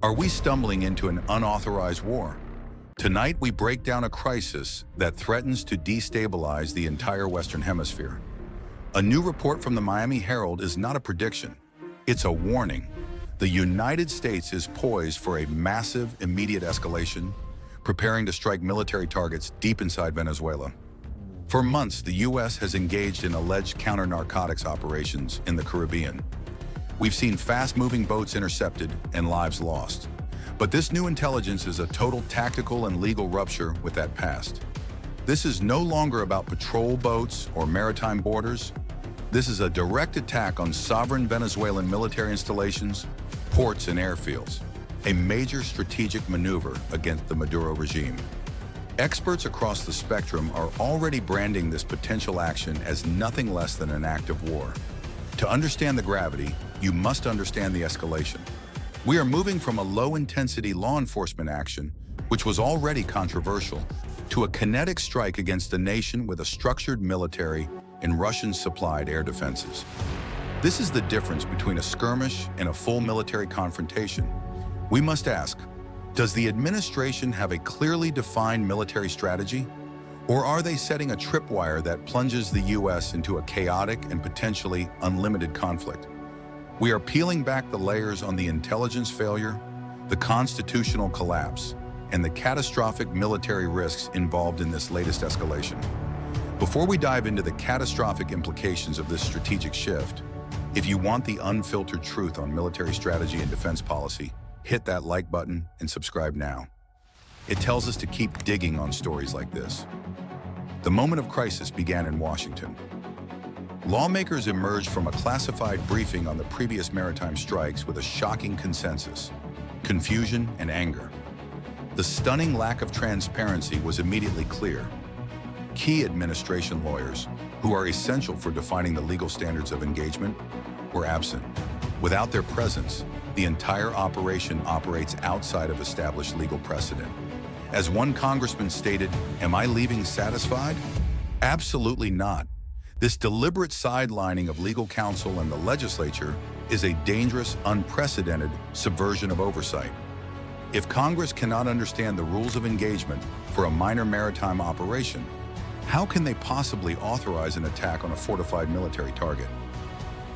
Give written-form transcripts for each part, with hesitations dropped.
Are we stumbling into an unauthorized war? Tonight, we break down a crisis that threatens to destabilize the entire Western Hemisphere. A new report from the Miami Herald is not a prediction. It's a warning. The United States is poised for a massive, immediate escalation, preparing to strike military targets deep inside Venezuela. For months, the U.S. has engaged in alleged counter-narcotics operations in the Caribbean. We've seen fast-moving boats intercepted and lives lost. But this new intelligence is a total tactical and legal rupture with that past. This is no longer about patrol boats or maritime borders. This is a direct attack on sovereign Venezuelan military installations, ports, and airfields, a major strategic maneuver against the Maduro regime. Experts across the spectrum are already branding this potential action as nothing less than an act of war. To understand the gravity, you must understand the escalation. We are moving from a low-intensity law enforcement action, which was already controversial, to a kinetic strike against a nation with a structured military and Russian-supplied air defenses. This is the difference between a skirmish and a full military confrontation. We must ask, does the administration have a clearly defined military strategy? Or are they setting a tripwire that plunges the U.S. into a chaotic and potentially unlimited conflict? We are peeling back the layers on the intelligence failure, the constitutional collapse, and the catastrophic military risks involved in this latest escalation. Before we dive into the catastrophic implications of this strategic shift, if you want the unfiltered truth on military strategy and defense policy, hit that like button and subscribe now. It tells us to keep digging on stories like this. The moment of crisis began in Washington. Lawmakers emerged from a classified briefing on the previous maritime strikes with a shocking consensus: confusion and anger. The stunning lack of transparency was immediately clear. Key administration lawyers, who are essential for defining the legal standards of engagement, were absent. Without their presence, the entire operation operates outside of established legal precedent. As one congressman stated, "Am I leaving satisfied?" Absolutely not. This deliberate sidelining of legal counsel and the legislature is a dangerous, unprecedented subversion of oversight. If Congress cannot understand the rules of engagement for a minor maritime operation, how can they possibly authorize an attack on a fortified military target?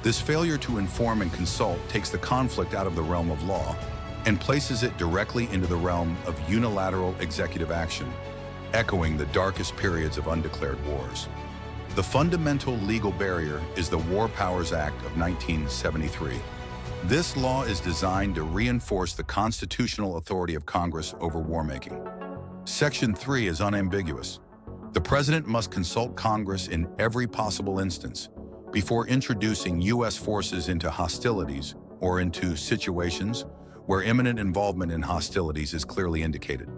This failure to inform and consult takes the conflict out of the realm of law and places it directly into the realm of unilateral executive action, echoing the darkest periods of undeclared wars. The fundamental legal barrier is the War Powers Act of 1973. This law is designed to reinforce the constitutional authority of Congress over warmaking. Section 3 is unambiguous. The President must consult Congress in every possible instance before introducing U.S. forces into hostilities or into situations where imminent involvement in hostilities is clearly indicated.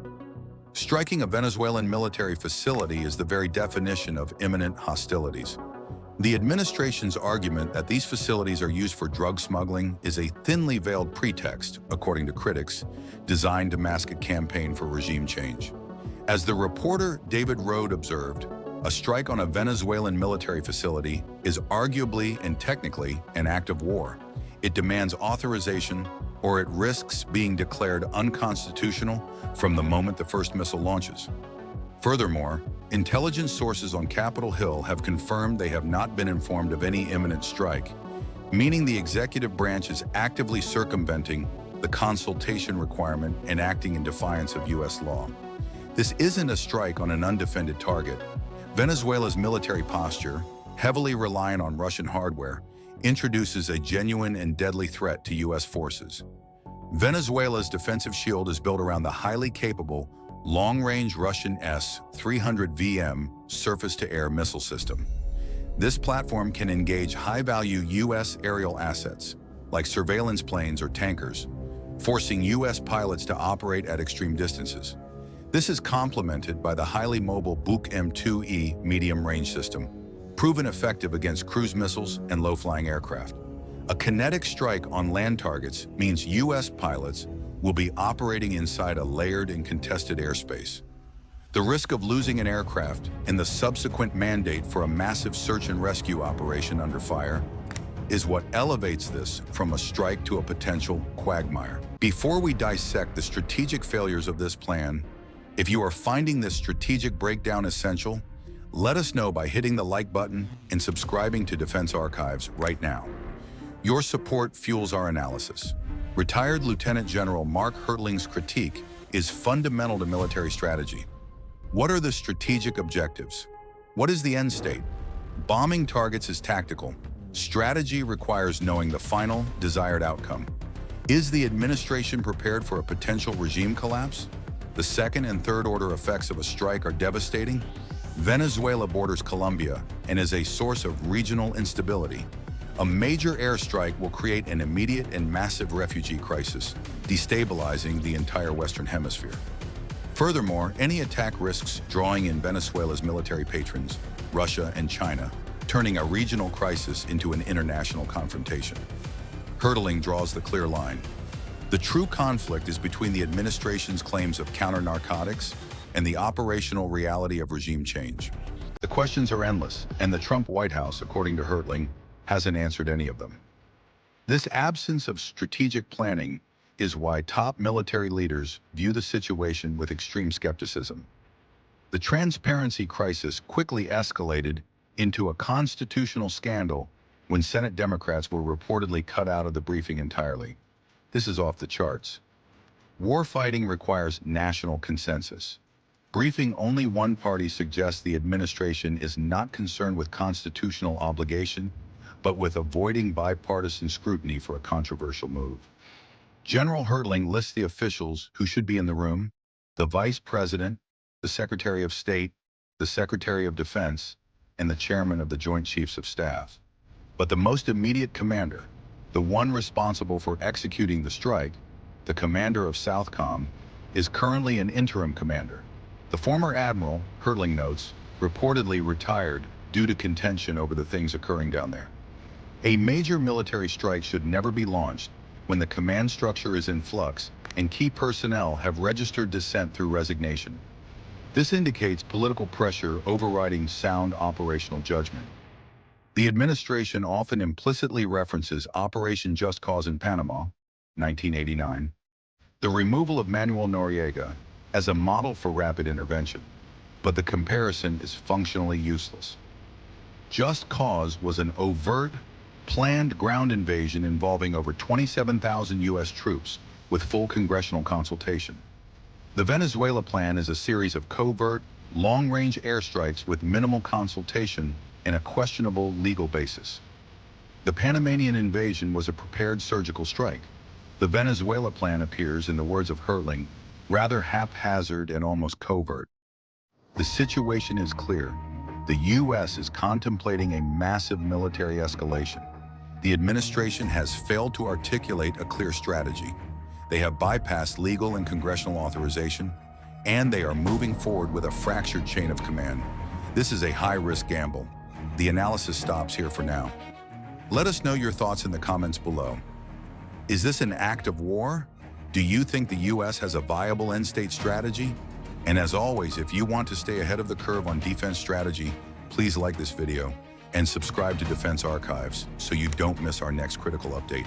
Striking a Venezuelan military facility is the very definition of imminent hostilities. The administration's argument that these facilities are used for drug smuggling is a thinly veiled pretext, according to critics, designed to mask a campaign for regime change. As the reporter David Rode observed, a strike on a Venezuelan military facility is arguably and technically an act of war. It demands authorization, or it risks being declared unconstitutional from the moment the first missile launches. Furthermore, intelligence sources on Capitol Hill have confirmed they have not been informed of any imminent strike, meaning the executive branch is actively circumventing the consultation requirement and acting in defiance of U.S. law. This isn't a strike on an undefended target. Venezuela's military posture, heavily reliant on Russian hardware, introduces a genuine and deadly threat to U.S. forces. Venezuela's defensive shield is built around the highly capable, long-range Russian S-300VM surface-to-air missile system. This platform can engage high-value U.S. aerial assets, like surveillance planes or tankers, forcing U.S. pilots to operate at extreme distances. This is complemented by the highly mobile Buk M2E medium-range system, proven effective against cruise missiles and low-flying aircraft. A kinetic strike on land targets means U.S. pilots will be operating inside a layered and contested airspace. The risk of losing an aircraft and the subsequent mandate for a massive search and rescue operation under fire is what elevates this from a strike to a potential quagmire. Before we dissect the strategic failures of this plan, if you are finding this strategic breakdown essential, let us know by hitting the like button and subscribing to Defense Archives right now. Your support fuels our analysis. Retired Lieutenant General Mark Hertling's critique is fundamental to military strategy. What are the strategic objectives? What is the end state? Bombing targets is tactical. Strategy requires knowing the final desired outcome. Is the administration prepared for a potential regime collapse? The second and third order effects of a strike are devastating. Venezuela borders Colombia and is a source of regional instability. A major airstrike will create an immediate and massive refugee crisis, destabilizing the entire Western Hemisphere. Furthermore, any attack risks drawing in Venezuela's military patrons, Russia and China, turning a regional crisis into an international confrontation. Hertling draws the clear line. The true conflict is between the administration's claims of counter-narcotics and the operational reality of regime change. The questions are endless, and the Trump White House, according to Hertling, hasn't answered any of them. This absence of strategic planning is why top military leaders view the situation with extreme skepticism. The transparency crisis quickly escalated into a constitutional scandal when Senate Democrats were reportedly cut out of the briefing entirely. This is off the charts. Warfighting requires national consensus. Briefing only one party suggests the administration is not concerned with constitutional obligation, but with avoiding bipartisan scrutiny for a controversial move. General Hertling lists the officials who should be in the room: the Vice President, the Secretary of State, the Secretary of Defense, and the Chairman of the Joint Chiefs of Staff. But the most immediate commander, the one responsible for executing the strike, the commander of Southcom, is currently an interim commander. The former admiral, Hertling notes, reportedly retired due to contention over the things occurring down there. A major military strike should never be launched when the command structure is in flux and key personnel have registered dissent through resignation. This indicates political pressure overriding sound operational judgment. The administration often implicitly references Operation Just Cause in Panama, 1989, the removal of Manuel Noriega, as a model for rapid intervention, but the comparison is functionally useless. Just Cause was an overt, planned ground invasion involving over 27,000 U.S. troops with full congressional consultation. The Venezuela plan is a series of covert, long-range airstrikes with minimal consultation and a questionable legal basis. The Panamanian invasion was a prepared surgical strike. The Venezuela plan appears, in the words of Hertling, rather haphazard and almost covert. The situation is clear. The U.S. is contemplating a massive military escalation. The administration has failed to articulate a clear strategy. They have bypassed legal and congressional authorization, and they are moving forward with a fractured chain of command. This is a high-risk gamble. The analysis stops here for now. Let us know your thoughts in the comments below. Is this an act of war? Do you think the U.S. has a viable end-state strategy? And as always, if you want to stay ahead of the curve on defense strategy, please like this video and subscribe to Defense Archives so you don't miss our next critical update.